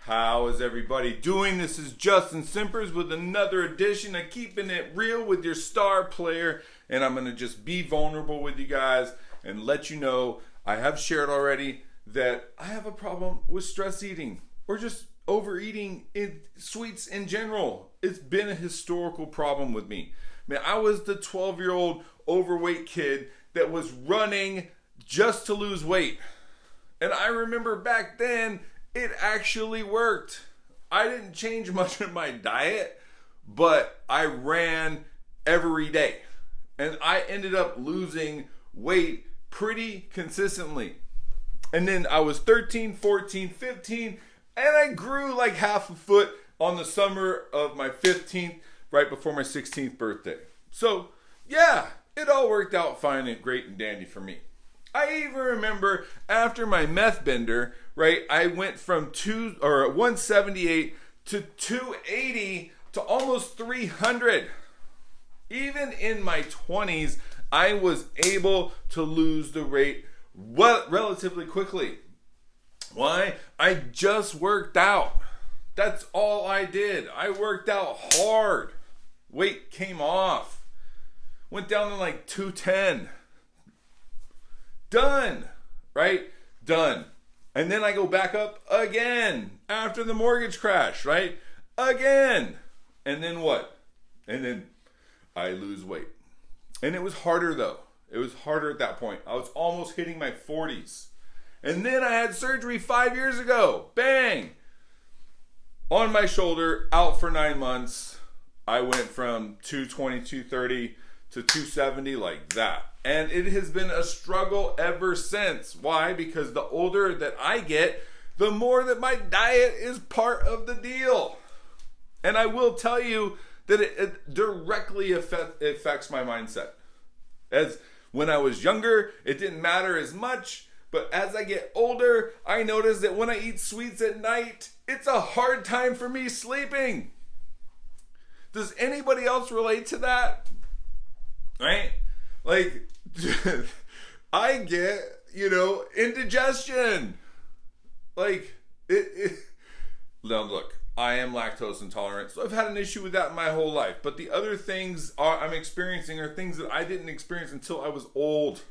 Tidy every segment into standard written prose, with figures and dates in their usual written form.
How is everybody doing? This is Justin Simpers with another edition of Keeping It Real with your star player. And I'm going to just be vulnerable with you guys and let you know I have shared already that I have a problem with stress eating or just overeating sweets in general. It's been a historical problem with me. Man, I was the 12-year-old overweight kid that was running just to lose weight. And I remember back then, it actually worked. I didn't change much in my diet, but I ran every day. And I ended up losing weight pretty consistently. And then I was 13, 14, 15, and I grew like half a foot on the summer of my 15th, right before my 16th birthday. So, yeah, it all worked out fine and great and dandy for me. I even remember after my meth bender, right, I went from 178 to 280 to almost 300. Even in my 20s, I was able to lose the weight relatively quickly. Why? I just worked out. That's all I did. I worked out hard. Weight came off. Went down to like 210. Done. Right? Done. And then I go back up again after the mortgage crash, right? Again. And then what? And then I lose weight. And it was harder though. It was harder at that point. I was almost hitting my 40s. And then I had surgery 5 years ago. Bang! On my shoulder, out for 9 months. I went from 220, 230 to 270 like that. And it has been a struggle ever since. Why? Because the older that I get, the more that my diet is part of the deal. And I will tell you that it directly affects my mindset. As when I was younger, it didn't matter as much. But as I get older, I notice that when I eat sweets at night, it's a hard time for me sleeping. Does anybody else relate to that? Right? Like, I get, indigestion. Like, now look, I am lactose intolerant, so I've had an issue with that my whole life. But the other things I'm experiencing are things that I didn't experience until I was old.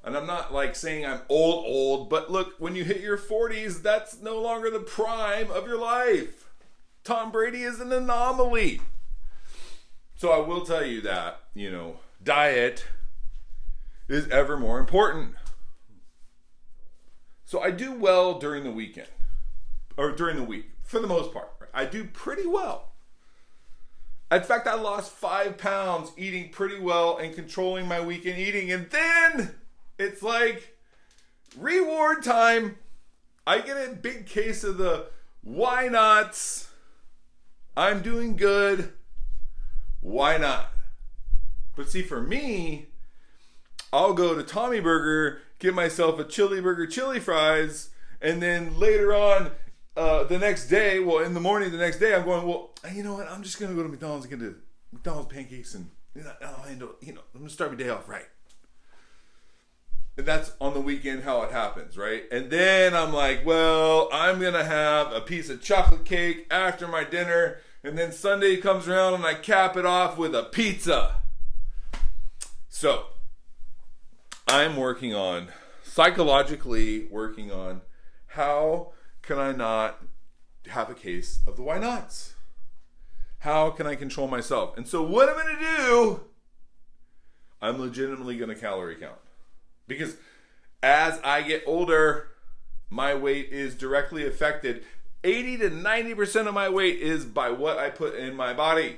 And I'm not like saying I'm old, but look, when you hit your 40s, that's no longer the prime of your life. Tom Brady is an anomaly. So I will tell you that, diet is ever more important. So I do well during the weekend, or during the week, for the most part. I do pretty well. In fact, I lost 5 pounds eating pretty well and controlling my weekend eating. And then it's like reward time. I get a big case of the why nots. I'm doing good. Why not? But see, for me, I'll go to Tommy Burger, get myself a chili burger, chili fries, and then later on the next day, in the morning the next day, I'm going, you know what? I'm just going to go to McDonald's and get the McDonald's pancakes and I'll handle, I'm going to start my day off right. And that's on the weekend how it happens, right? And then I'm like, I'm going to have a piece of chocolate cake after my dinner. And then Sunday comes around and I cap it off with a pizza. So, I'm psychologically working on how can I not have a case of the why nots? How can I control myself? And so what I'm going to do, I'm legitimately going to calorie count. Because as I get older, my weight is directly affected. 80 to 90% of my weight is by what I put in my body.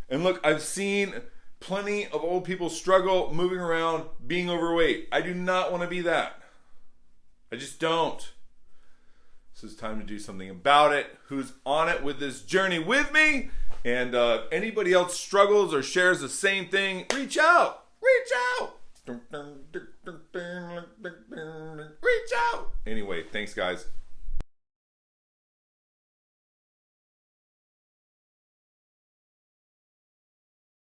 And look, I've seen plenty of old people struggle moving around, being overweight. I do not want to be that. I just don't. So it's time to do something about it. Who's on it with this journey with me? And anybody else struggles or shares the same thing, reach out. Reach out. Reach out. Anyway, thanks guys.